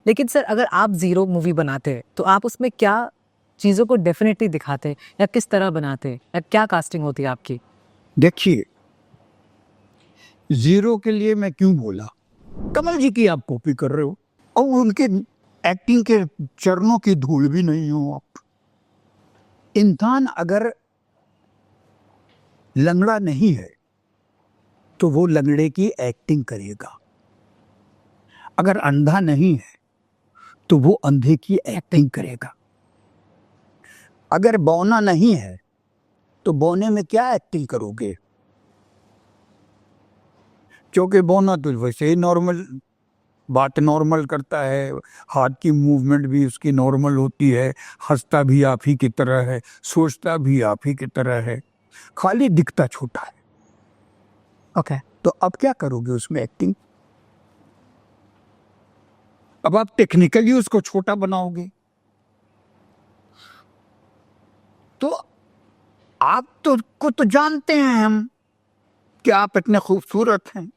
लेकिन सर अगर आप जीरो मूवी बनाते तो आप उसमें क्या चीज़ों को डेफिनेटली दिखाते या किस तरह बनाते या क्या कास्टिंग होती है आपकी? देखिए, जीरो के लिए मैं क्यों बोला, कमल जी की आप कॉपी कर रहे हो और उनके एक्टिंग के चरणों की धूल भी नहीं हो आप। इंसान अगर लंगड़ा नहीं है तो वो लंगड़े की एक्टिंग करेगा, अगर अंधा नहीं है तो वो अंधे की एक्टिंग करेगा, अगर बौना नहीं है तो बौने में क्या एक्टिंग करोगे, क्योंकि बौना तो वैसे ही नॉर्मल बात नॉर्मल करता है, हाथ की मूवमेंट भी उसकी नॉर्मल होती है, हंसता भी आप ही की तरह है, सोचता भी आप ही की तरह है, खाली दिखता छोटा है। ओके तो अब क्या करोगे उसमें एक्टिंग? अब आप टेक्निकली उसको छोटा बनाओगे। तो आप तो को तो जानते हैं हम कि आप इतने खूबसूरत हैं,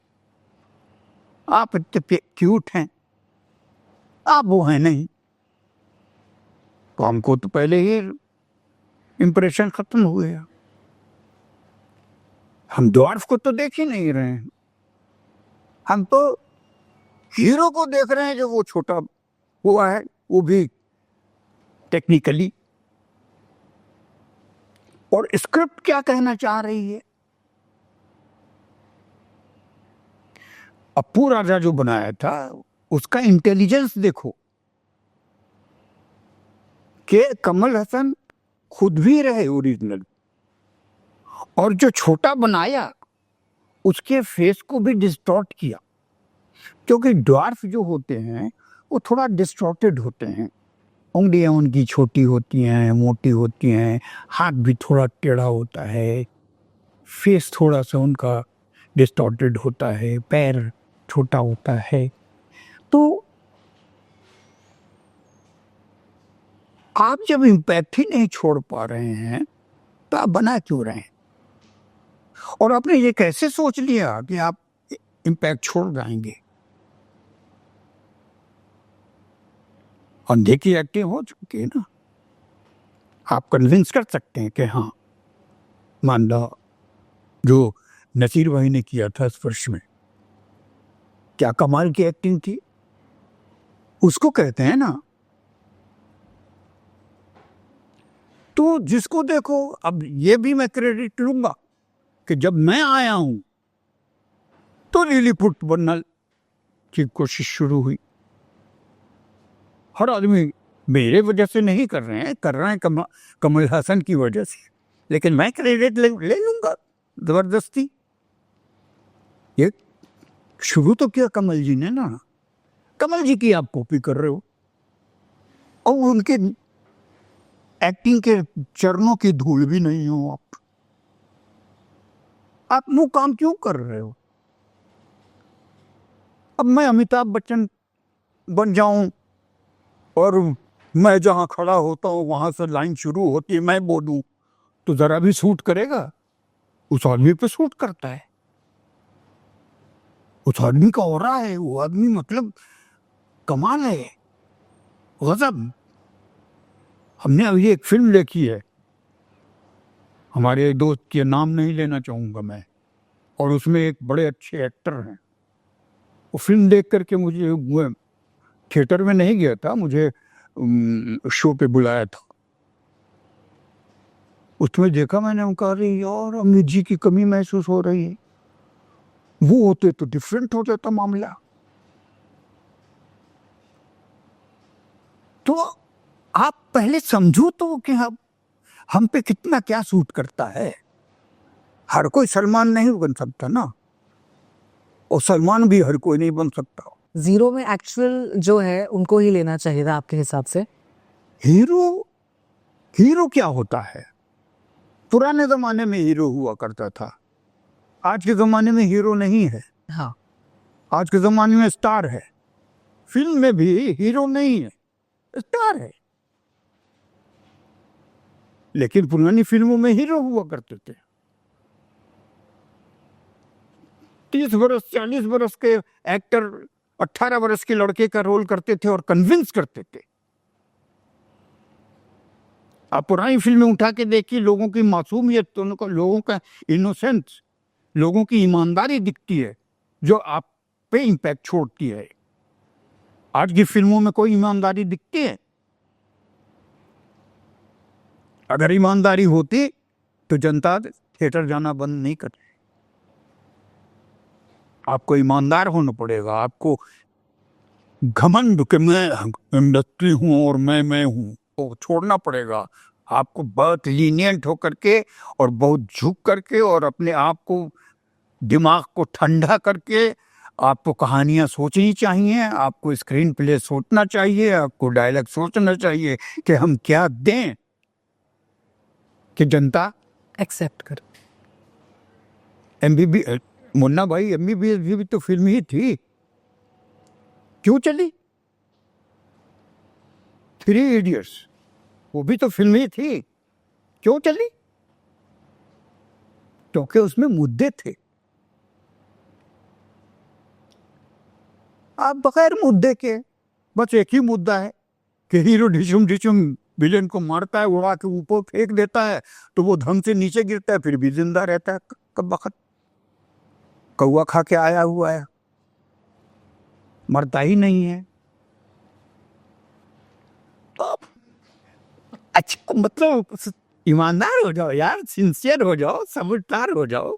आप इतने क्यूट हैं, आप वो हैं नहीं, तो हमको तो पहले ही इंप्रेशन खत्म हो गया। हम ड्वार्फ को तो देख ही नहीं रहे हैं, हम तो हीरो को देख रहे हैं जो वो छोटा हुआ है, वो भी टेक्निकली। और स्क्रिप्ट क्या कहना चाह रही है? अप्पू राजा जो बनाया था उसका इंटेलिजेंस देखो कि कमल हसन खुद भी रहे ओरिजिनल, और जो छोटा बनाया उसके फेस को भी डिस्टॉर्ट किया, क्योंकि ड्वार्फ जो होते हैं वो थोड़ा डिस्टॉर्टेड होते हैं, उंगलियां उनकी छोटी होती हैं, मोटी होती हैं, हाथ भी थोड़ा टेढ़ा होता है, फेस थोड़ा सा उनका डिस्टॉर्टेड होता है, पैर छोटा होता है। तो आप जब इम्पैक्ट ही नहीं छोड़ पा रहे हैं तो आप बना क्यों रहे हैं? और आपने ये कैसे सोच लिया कि आप इम्पैक्ट छोड़ जाएंगे? अंधे की एक्टिंग हो चुकी है ना, आप कन्विंस कर सकते हैं कि हाँ, मान लो जो नसीर भाई ने किया था स्पर्श में, क्या कमाल की एक्टिंग थी, उसको कहते हैं ना। तो जिसको देखो, अब ये भी मैं क्रेडिट लूंगा कि जब मैं आया हूं तो लिलीपुट बनने की कोशिश शुरू हुई। हर आदमी मेरे वजह से नहीं कर रहे हैं, कर रहे हैं कमल हसन की वजह से, लेकिन मैं क्रेडिट ले लूंगा जबरदस्ती। ये शुरू तो किया कमल जी ने ना, कमल जी की आप कॉपी कर रहे हो और उनके एक्टिंग के चरणों की धूल भी नहीं हो आप मुंह काम क्यों कर रहे हो? अब मैं अमिताभ बच्चन बन जाऊं और मैं जहां खड़ा होता हूं वहां से लाइन शुरू होती है, मैं बोलूं तो जरा भी सूट करेगा? उस आदमी पे सूट करता है, उस आदमी का ऑरा है, वो आदमी मतलब कमाल है, गजब। हमने अभी एक फिल्म देखी है, हमारे एक दोस्त के नाम नहीं लेना चाहूंगा मैं, और उसमें एक बड़े अच्छे एक्टर हैं। वो फिल्म देख करके मुझे, वो थिएटर में नहीं गया था, मुझे शो पे बुलाया था, उसमें देखा मैंने, उनका अरे यार अमित जी की कमी महसूस हो रही है, वो होते तो डिफरेंट हो जाता मामला। तो आप पहले समझो तो कि हम पे कितना क्या सूट करता है। हर कोई सलमान नहीं बन सकता ना, और सलमान भी हर कोई नहीं बन सकता। जीरो में एक्चुअल जो है उनको ही लेना चाहिए था आपके हिसाब से? हीरो, हीरो क्या होता है? पुराने जमाने में हीरो हुआ करता था, आज के जमाने में हीरो नहीं है। हाँ आज के जमाने में स्टार है, फिल्म में भी हीरो नहीं है, स्टार है। लेकिन पुरानी फिल्मों में हीरो हुआ करते थे। 30 बरस 40 बरस के एक्टर 18 वर्ष के लड़के का रोल करते थे और कन्विंस करते थे। आप पुरानी फिल्में उठा के देखिए, लोगों की मासूमियत, लोगों का इनोसेंस, लोगों की ईमानदारी दिखती है जो आप पे इम्पैक्ट छोड़ती है। आज की फिल्मों में कोई ईमानदारी दिखती है? अगर ईमानदारी होती तो जनता थिएटर जाना बंद नहीं करती। आपको ईमानदार होना पड़ेगा, आपको घमंड कि मैं इंडस्ट्री हूं और मैं हूं वो छोड़ना पड़ेगा। आपको बहुत लीनियंट होकर के और बहुत झुक करके और अपने आप को, दिमाग को ठंडा करके आपको कहानियां सोचनी चाहिए, आपको स्क्रीन प्ले सोचना चाहिए, आपको डायलॉग सोचना चाहिए कि हम क्या दें कि जनता एक्सेप्ट कर। एमबीबी मुन्ना भाई एमबीबीएस भी तो फिल्म ही थी, क्यों चली? 3 इडियट्स वो भी तो फिल्म ही थी, क्यों चली? क्योंकि उसमें मुद्दे थे। आप बगैर मुद्दे के, बस एक ही मुद्दा है कि हीरो ढिशुम ढिशुम विलेन को मारता है, उड़ा के ऊपर फेंक देता है तो वो धम से नीचे गिरता है, फिर भी जिंदा रहता है। कब वक्त कौवा खा के आया हुआ है, मरता ही नहीं है। तो अच्छा, मतलब ईमानदार हो जाओ यार, सिंसियर हो जाओ, समझदार हो जाओ।